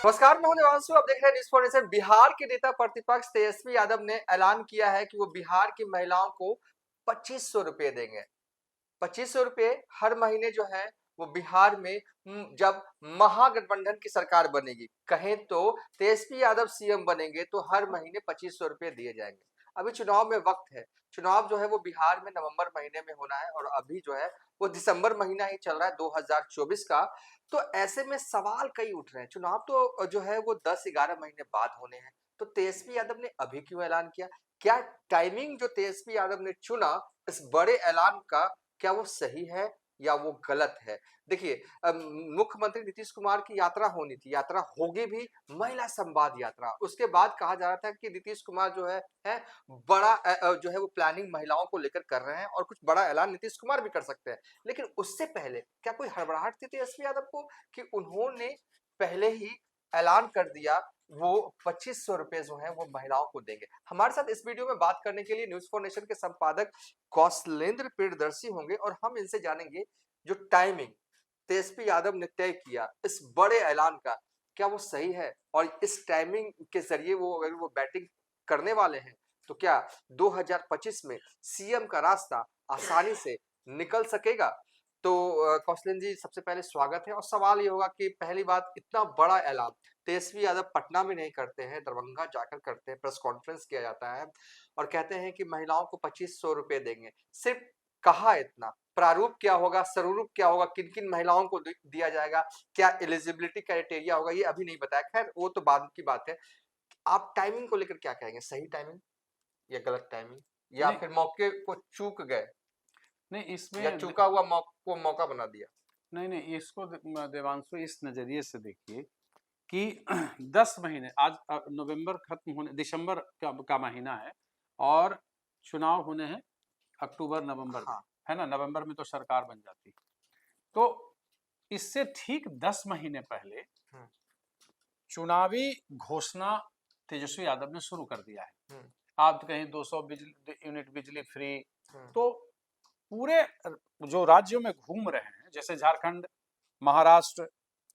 नमस्कार, मैं हूं देवांशु। आप देख रहे हैं न्यूज़ फॉर नेशन। बिहार के नेता प्रतिपक्ष तेजस्वी यादव ने ऐलान किया है कि वो बिहार की महिलाओं को 2500 रुपए देंगे। 2500 रुपए हर महीने जो है वो बिहार में जब महागठबंधन की सरकार बनेगी, कहें तो तेजस्वी यादव सीएम बनेंगे तो हर महीने 2500 रुपए दिए जाएंगे। अभी चुनाव में वक्त है। चुनाव जो है वो बिहार में नवंबर महीने में होना है और अभी जो है वो दिसंबर महीना ही चल रहा है 2024 का। तो ऐसे में सवाल कई उठ रहे हैं। चुनाव तो जो है वो 10-11 महीने बाद होने हैं। तो तेजस्वी यादव ने अभी क्यों ऐलान किया? क्या टाइमिंग जो तेजस्वी यादव ने चुना इस बड़े ऐलान का, क्या वो सही है या वो गलत है? देखिए, मुख्यमंत्री नीतीश कुमार की यात्रा होनी थी, यात्रा होगी भी, महिला संवाद यात्रा। उसके बाद कहा जा रहा था कि नीतीश कुमार जो है बड़ा जो है वो प्लानिंग महिलाओं को लेकर कर रहे हैं और कुछ बड़ा ऐलान नीतीश कुमार भी कर सकते हैं। लेकिन उससे पहले क्या कोई हड़बड़ाहट थी तेजस्वी यादव को कि उन्होंने पहले ही ऐलान कर दिया वो 2500 रुपए जो है वो महिलाओं को देंगे? हमारे साथ इस वीडियो में बात करने के लिए न्यूज़ फॉर नेशन के संपादक कौशलेंद्र प्रियदर्शी होंगे और हम इनसे जानेंगे जो टाइमिंग तेजस्वी यादव ने तय किया इस बड़े ऐलान का, क्या वो सही है? और इस टाइमिंग के जरिए वो अगर वो बैटिंग करने वाले हैं तो क्या 2025 में सीएम का रास्ता आसानी से निकल सकेगा? तो कौशलेंद्र जी, सबसे पहले स्वागत है। और सवाल ये होगा कि पहली बात, इतना बड़ा ऐलान तेजस्वी यादव पटना में नहीं करते हैं, दरभंगा जाकर करते हैं, प्रेस कॉन्फ्रेंस किया जाता है और कहते हैं कि महिलाओं को 2500 रुपए देंगे। सिर्फ कहा इतना, प्रारूप क्या होगा, स्वरूप क्या होगा, किन किन महिलाओं को दिया जाएगा, क्या एलिजिबिलिटी क्राइटेरिया होगा, ये अभी नहीं बताया। खैर वो तो बाद की बात है। आप टाइमिंग को लेकर क्या कहेंगे? सही टाइमिंग या गलत टाइमिंग, या नहीं फिर मौके को चूक गए, नहीं या इसमें चूका हुआ को मौका बना दिया? नहीं इसको देवांशु इस नजरिए से देखिए कि 10 महीने आज नवंबर खत्म होने दिसंबर का महीना है और चुनाव होने हैं अक्टूबर नवंबर में, हाँ। है ना। नवंबर में तो सरकार बन जाती। तो इससे ठीक 10 महीने पहले हम्म, चुनावी घोषणा तेजस्वी यादव ने शुरू कर दिया है। हम्म, आप तो कहीं 200 यूनिट बिजली फ्री। हम्म, तो पूरे जो राज्यों में घूम रहे हैं, जैसे झारखंड, महाराष्ट्र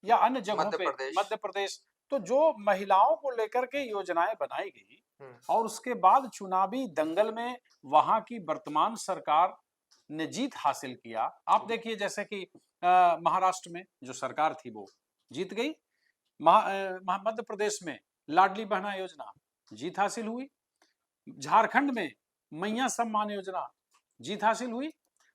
या अन्य जगहों मध्य पे, प्रदेश। मध्य प्रदेश, तो जो महिलाओं को लेकर के योजनाएं बनाई गई हम्म, और उसके बाद चुनावी दंगल में वहां की वर्तमान सरकार ने जीत हासिल किया। आप देखिए जैसे कि महाराष्ट्र में जो सरकार थी वो जीत गई। मध्य प्रदेश में लाडली बहना योजना जीत हासिल हुई। झारखंड में मैया सम्मान योजना जीत हासिल हुई।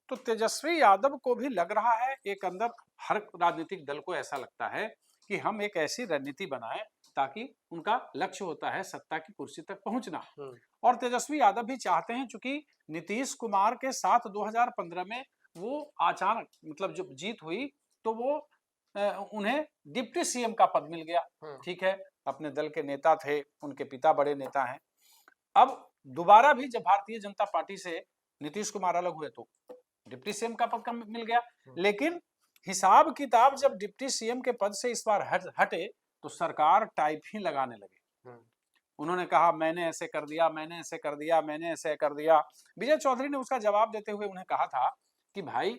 तो तेजस्वी यादव को भी लग रहा है, एक अंदर हर राजनीतिक दल को ऐसा लगता है कि हम एक ऐसी रणनीति बनाएं ताकि उनका लक्ष्य होता है सत्ता की कुर्सी तक पहुंचना। हम्म, और तेजस्वी यादव भी चाहते हैं, चूंकि नीतीश कुमार के साथ 2015 में वो अचानक मतलब जब जीत हुई तो वो उन्हें डिप्टी सीएम का पद मिल गया। हम्म, ठीक है, अपने दल के नेता थे, उनके पिता बड़े नेता हैं। अब दोबारा भी जब भारतीय जनता पार्टी से नीतीश कुमार अलग हुए तो डिप्टी सीएम का पद मिल गया। हम्म, लेकिन हिसाब किताब जब डिप्टी सीएम के पद से इस बार हटे तो सरकार टाइप ही लगाने लगे। हम्म, उन्होंने कहा मैंने ऐसे कर दिया, मैंने ऐसे कर दिया, मैंने ऐसे कर दिया। विजय चौधरी ने उसका जवाब देते हुए उन्हें कहा था कि भाई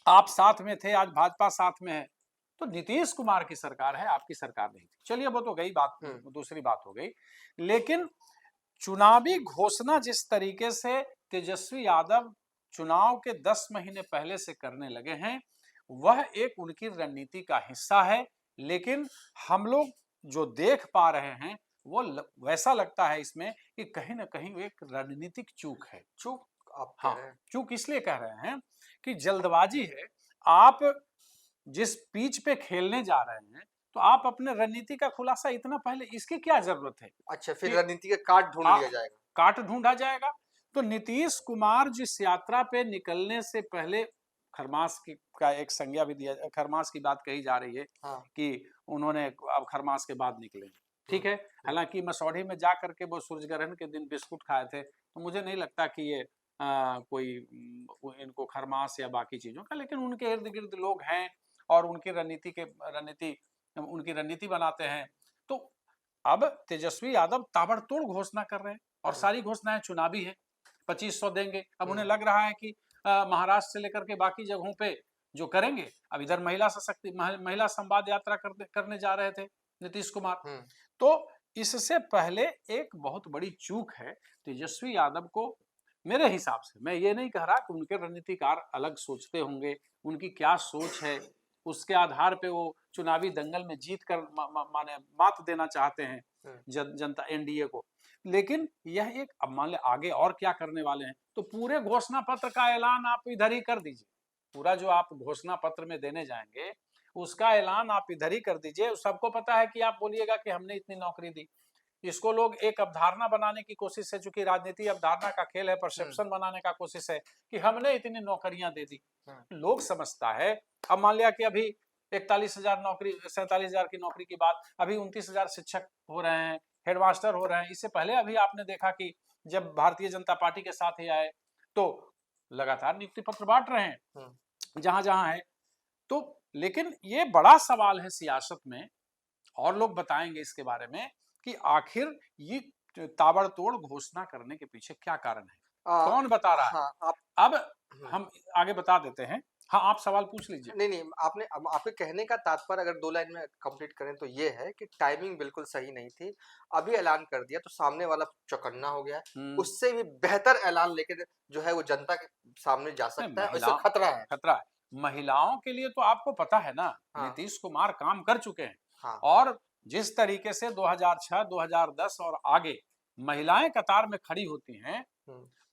आप साथ में थे, आज भाजपा साथ में है। तो नीतीश कुमार की सरकार है, आपकी सरकार नहीं थी। चलिए वो तो गई बात, हम्म, दूसरी बात हो गई। लेकिन चुनावी घोषणा जिस तरीके से तेजस्वी यादव चुनाव के 10 महीने पहले से करने लगे हैं, वह एक उनकी रणनीति का हिस्सा है। लेकिन हम लोग जो देख पा रहे हैं वो वैसा लगता है इसमें कि कहीं ना कहीं एक रणनीतिक चूक है। चूक आप कह हाँ, रहे हैं? चूक इसलिए कह रहे हैं कि जल्दबाजी है। आप जिस पिच पे खेलने जा रहे हैं तो आप अपने रणनीति का खुलासा इतना पहले, इसकी क्या जरूरत है अच्छा, फिर कि रणनीति का काट ढूंढ लिया जाएगा। काट ढूंढा जाएगा। तो नीतीश कुमार जिस यात्रा पे निकलने से पहले खरमास की का एक संज्ञा भी दिया, खरमास की बात कही जा रही है हाँ। कि उन्होंने अब खरमास के बाद निकले। हम्म, ठीक है, हालांकि मसौढ़ी में जा करके वो सूर्य ग्रहण के दिन बिस्कुट खाए थे, तो मुझे नहीं लगता कि ये कोई इनको खरमास या बाकी चीजों का, लेकिन उनके इर्द गिर्द लोग हैं और उनकी रणनीति बनाते हैं। तो अब तेजस्वी यादव ताबड़तोड़ घोषणा कर रहे हैं और हम्म, सारी घोषणाएं चुनावी हैं। 2500 देंगे। अब उन्हें हम्म, लग रहा है कि महाराष्ट्र से लेकर के बाकी जगहों पे जो करेंगे, अब इधर महिला सशक्ति महिला संवाद यात्रा करने जा रहे थे नीतीश कुमार। हम्म, तो इससे पहले एक बहुत बड़ी चूक है तेजस्वी यादव को। मेरे हिसाब से, मैं ये नहीं कह रहा कि उनके रणनीतिकार अलग सोचते होंगे, उनकी क्या सोच है उसके आधार पे वो चुनावी दंगल में जीत कर माने मात देना चाहते हैं जनता एनडीए को। लेकिन यह एक, अब मान ले आगे और क्या करने वाले हैं, तो पूरे घोषणा पत्र का ऐलान आप इधर ही कर दीजिए। पूरा जो आप घोषणा पत्र में देने जाएंगे उसका ऐलान आप इधर ही कर दीजिए। सबको पता है कि आप बोलिएगा कि हमने इतनी नौकरी दी। इसको लोग एक अवधारणा बनाने की कोशिश है, चूंकि राजनीति अवधारणा का खेल है, परसेप्शन बनाने का कोशिश है कि हमने इतनी नौकरियां दे दी। लोग समझता है, अब मान लिया कि अभी 41,000 नौकरी, 47,000 की नौकरी की बात, अभी 29,000 शिक्षक हो रहे हैं, हेडमास्टर हो रहे हैं। इससे पहले अभी आपने देखा कि जब भारतीय जनता पार्टी के साथ ही आए तो लगातार नियुक्ति पत्र बांट रहे हैं जहां जहां है। तो लेकिन ये बड़ा सवाल है सियासत में, और लोग बताएंगे इसके बारे में कि आखिर ये ताबड़तोड़ घोषणा करने के पीछे क्या कारण है, कौन बता रहा है। हाँ, अब हम आगे बता देते हैं। हाँ, आप सवाल पूछ लीजिए। नहीं, आपने आपके कहने का तात्पर्य अगर 2 लाइन में कंप्लीट करें तो ये है कि टाइमिंग बिल्कुल सही नहीं थी। अभी ऐलान कर दिया तो सामने वाला चौकन्ना हो गया है। उससे भी बेहतर ऐलान लेके जो है वो जनता के सामने जा सकता है, और इससे खतरा है। खतरा है महिलाओं के लिए। तो आपको पता है ना, नीतीश कुमार काम कर चुके हैं, और जिस तरीके से 2006, 2010 और आगे महिलाएं कतार में खड़ी होती हैं,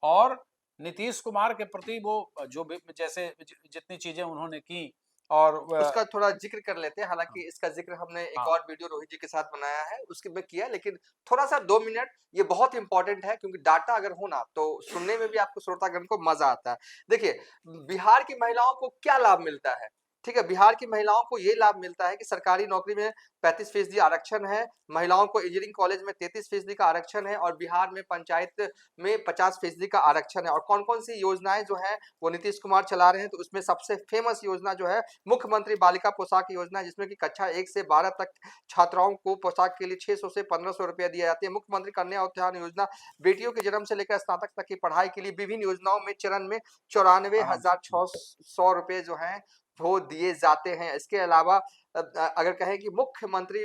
और नीतीश कुमार के प्रति वो जो भी जैसे जितनी चीजें उन्होंने की, और उसका थोड़ा जिक्र कर लेते हैं। हालांकि इसका जिक्र हमने एक और वीडियो रोहित जी के साथ बनाया है, उसके में किया, लेकिन थोड़ा सा 2 मिनट ये बहुत इंपॉर्टेंट है, क्योंकि डाटा अगर हो ना तो सुनने में भी आपको श्रोतागण को मजा आता है। देखिए, बिहार की महिलाओं को क्या लाभ मिलता है। ठीक है, बिहार की महिलाओं को ये लाभ मिलता है कि सरकारी नौकरी में 35% आरक्षण है, महिलाओं को इंजीनियरिंग कॉलेज में 33% का आरक्षण है, और बिहार में पंचायत में 50% का आरक्षण है। और कौन कौन सी योजनाएं जो है वो नीतीश कुमार चला रहे हैं, तो उसमें सबसे फेमस योजना जो है मुख्यमंत्री बालिका पोशाक योजना, जिसमें कि कक्षा 1 से 12 तक छात्राओं को पोशाक के लिए 600 से 1500 रुपया दिया जाती है। मुख्यमंत्री कन्या उत्थान योजना, बेटियों के जन्म से लेकर स्नातक तक की पढ़ाई के लिए विभिन्न योजनाओं में चरण में 94,600 रुपए जो है वो दिए जाते हैं। इसके अलावा अगर कहें कि मुख्यमंत्री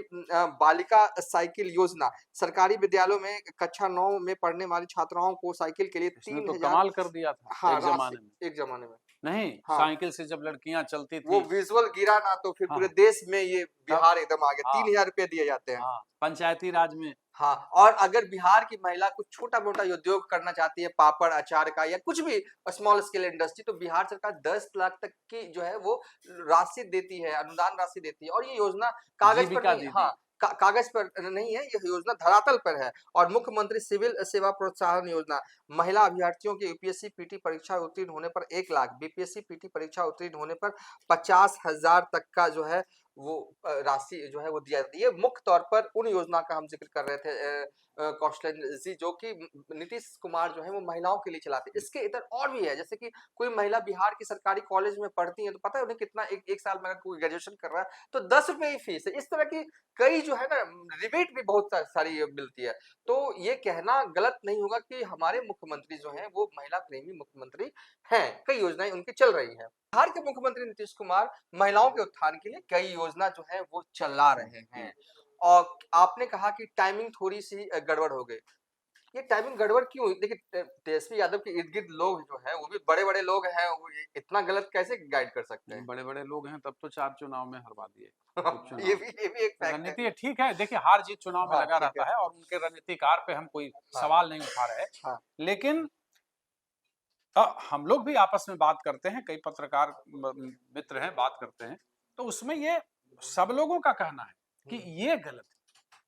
बालिका साइकिल योजना, सरकारी विद्यालयों में कक्षा 9 में पढ़ने वाली छात्राओं को साइकिल के लिए 3000 तो कमाल कर दिया था एक जमाने में नहीं, साइकिल से जब लड़कियां चलती थी, वो विजुअल गिरा ना तो फिर पूरे देश में ये बिहार एकदम आगे। 3000 रुपए दिए जाते हैं पंचायती राज में। और अगर बिहार की महिला कुछ छोटा मोटा उद्योग करना चाहती है, पापड़ अचार का या कुछ भी स्मॉल स्केल इंडस्ट्री, तो बिहार सरकार 10 लाख तक की जो है वो राशि देती है, अनुदान राशि देती है। और ये योजना कागज पर नहीं, कागज पर नहीं है, यह योजना धरातल पर है। और मुख्यमंत्री सिविल सेवा प्रोत्साहन योजना, महिला अभ्यर्थियों के यूपीएससी पीटी परीक्षा उत्तीर्ण होने पर 1 लाख, बीपीएससी पीटी परीक्षा उत्तीर्ण होने पर 50,000 तक का जो है वो राशि जो है वो दिया जाती है। मुख्य तौर पर उन योजना का हम जिक्र कर रहे थे कौशल जी, जो कि नीतीश कुमार जो है वो महिलाओं के लिए चलाते हैं। इसके इधर और भी है, जैसे कि कोई महिला बिहार के सरकारी कॉलेज में पढ़ती है, तो पता है उन्हें कितना, एक साल में अगर कोई ग्रेजुएशन कर रहा है तो 10 रुपए ही फीस है। इस तरह की कई जो है ना रिबेट भी बहुत सारी मिलती है। तो ये कहना गलत नहीं होगा कि हमारे मुख्यमंत्री जो है वो महिला प्रेमी मुख्यमंत्री हैं, कई योजनाएं उनकी चल रही है। बिहार के मुख्यमंत्री नीतीश कुमार महिलाओं के उत्थान के लिए कई योजना जो है वो चला रहे हैं। और आपने कहा कि टाइमिंग थोड़ी सी गड़बड़ हो गई। ये टाइमिंग गड़बड़ क्यों? देखिए, तेजस्वी यादव के इर्द गिर्द लोग जो है वो भी बड़े बड़े लोग हैं, वो इतना गलत कैसे गाइड कर सकते हैं? बड़े बड़े लोग हैं तब तो 4 चुनाव में हरवा दिए। ये भी एक रणनीति है। ठीक है, देखिए हार जीत चुनाव में लगा रहता है, और उनके रणनीतिकार पे हम कोई सवाल नहीं उठा रहे, लेकिन हम लोग भी आपस में बात करते हैं, कई पत्रकार मित्र हैं, बात करते हैं, तो उसमें ये सब लोगों का कहना है कि ये गलत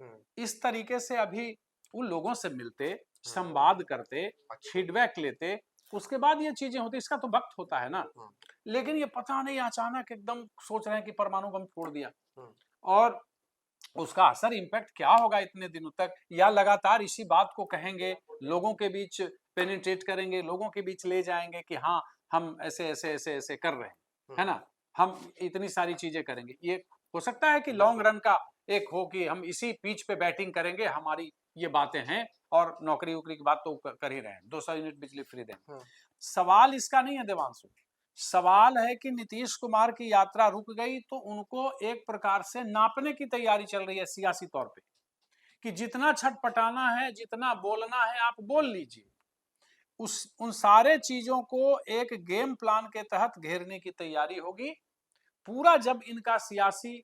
है। इस तरीके से अभी उन लोगों से मिलते, संवाद करते, फीडबैक लेते, उसके बाद ये चीजें होती, इसका तो वक्त होता है ना। लेकिन ये पता नहीं अचानक एकदम सोच रहे हैं कि परमाणु बम छोड़ दिया, और उसका असर इम्पैक्ट क्या होगा इतने दिनों तक, या लगातार इसी बात को कहेंगे, लोगों के बीच पेनिट्रेट करेंगे, लोगों के बीच ले जाएंगे कि हाँ हम ऐसे ऐसे ऐसे ऐसे कर रहे हैं, है ना, हम इतनी सारी चीजें करेंगे। ये हो सकता है कि लॉन्ग रन का एक हो कि हम इसी पिच पे बैटिंग करेंगे, हमारी ये बातें हैं, और नौकरी वोकरी की बात तो कर ही रहे हैं, 200 यूनिट बिजली फ्री देंगे। सवाल इसका नहीं है देवांशु, सवाल है कि नीतीश कुमार की यात्रा रुक गई तो उनको एक प्रकार से नापने की तैयारी चल रही है सियासी तौर पे, कि जितना छटपटाना है, जितना बोलना है आप बोल लीजिए। उन सारे चीजों को एक गेम प्लान के तहत घेरने की तैयारी होगी। पूरा जब इनका सियासी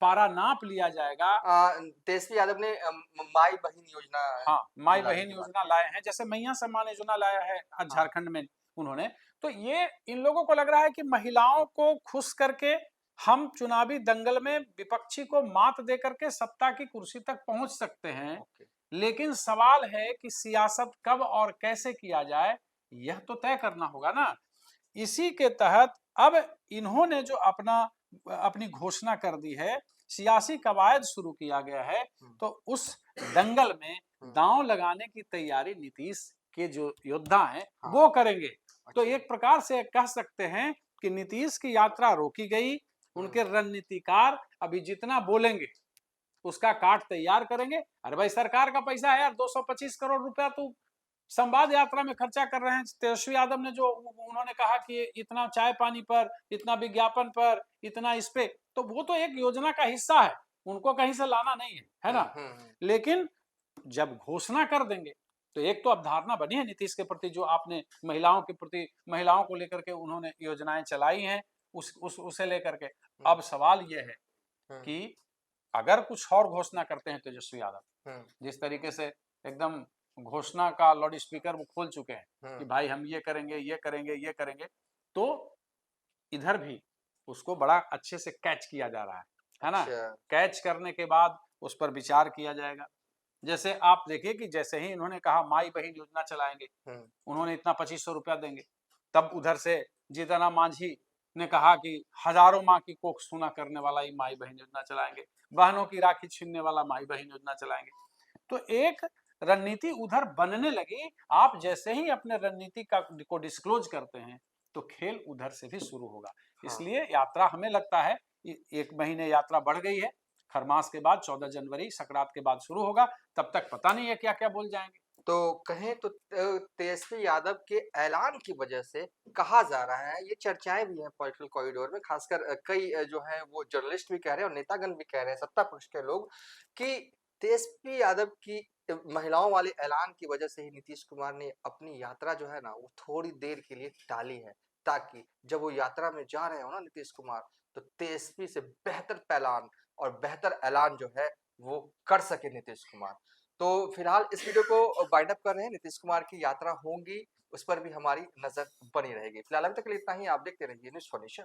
पारा नाप लिया जाएगा। तेजस्वी यादव ने माई बहन योजना हाँ, माई लाने बहन की बात योजना की। लाए हैं, जैसे मैया सम्मान योजना लाया है आज हाँ, झारखंड में उन्होंने। तो ये इन लोगों को लग रहा है कि महिलाओं को खुश करके हम चुनावी दंगल में विपक्षी को मात दे करके सत्ता की कुर्सी तक पहुंच सकते हैं। ओके। लेकिन सवाल है कि सियासत कब और कैसे किया जाए, यह तो तय करना होगा ना। इसी के तहत अब इन्होंने जो अपनी घोषणा कर दी है, सियासी कवायद शुरू किया गया है, तो उस दंगल में दांव लगाने की तैयारी नीतीश के जो योद्धा हैं हाँ। वो करेंगे। तो अच्छा। एक प्रकार से कह सकते हैं कि नीतीश की यात्रा रोकी गई, उनके रणनीतिकार अभी जितना बोलेंगे उसका काट तैयार करेंगे। अरे भाई, सरकार का पैसा है यार, 225 करोड़ रुपया तो संवाद यात्रा में खर्चा कर रहे हैं। तेजस्वी यादव ने जो उन्होंने कहा कि इतना चाय पानी पर, इतना विज्ञापन पर, इतना इस पे, तो वो तो एक योजना का हिस्सा है, उनको कहीं से लाना नहीं है ना। लेकिन जब घोषणा कर देंगे तो एक तो अवधारणा बनी है नीतीश के प्रति, जो आपने महिलाओं के प्रति, महिलाओं को लेकर के उन्होंने योजनाएं चलाई हैं, उसे लेकर के अब सवाल यह है कि अगर कुछ और घोषणा करते हैं तेजस्वी यादव, जिस तरीके से एकदम घोषणा का लाउड स्पीकर वो खोल चुके हैं कि भाई हम ये करेंगे, ये करेंगे, ये करेंगे, तो इधर भी उसको बड़ा अच्छे से कैच किया जा रहा है ना। अच्छा। कैच करने के बाद उस पर विचार किया जाएगा। जैसे आप देखिए कि जैसे ही इन्होंने कहा माई बहन योजना चलाएंगे, उन्होंने इतना 2500 रुपया देंगे, तब उधर से जीतन राम मांझी ने कहा कि हजारों माँ की कोख सूना करने वाला ही माई बहन योजना चलाएंगे, बहनों की राखी छीनने वाला माई बहन योजना चलाएंगे। तो एक रणनीति उधर बनने लगी। आप जैसे ही अपने रणनीति को डिस्क्लोज करते हैं तो खेल उधर से भी शुरू होगा। इसलिए यात्रा हमें लगता है 1 महीने यात्रा बढ़ गई है। खरमास के बाद 14 जनवरी संक्रांत के बाद शुरू होगा, तब तक पता नहीं है क्या क्या बोल जाएंगे। तो कहें तो तेजस्वी यादव के ऐलान की वजह से कहा जा रहा है, ये चर्चाएं भी हैं पॉलिटिकल कॉरिडोर में, खासकर कई जो है वो जर्नलिस्ट भी कह रहे हैं और नेतागण भी कह रहे हैं, सत्ता पक्ष के लोग, कि तेजस्वी यादव की महिलाओं वाले ऐलान की वजह से ही नीतीश कुमार ने अपनी यात्रा जो है ना वो थोड़ी देर के लिए टाली है, ताकि जब वो यात्रा में जा रहे हो ना नीतीश कुमार, तो तेजस्वी से बेहतर पैलान और बेहतर ऐलान जो है वो कर सके नीतीश कुमार। तो फिलहाल इस वीडियो को वाइंड अप कर रहे हैं। नीतीश कुमार की यात्रा होंगी, उस पर भी हमारी नजर बनी रहेगी। फिलहाल अभी तक के लिए इतना ही। आप देखते रहिए न्यूज़ फॉर नेशन।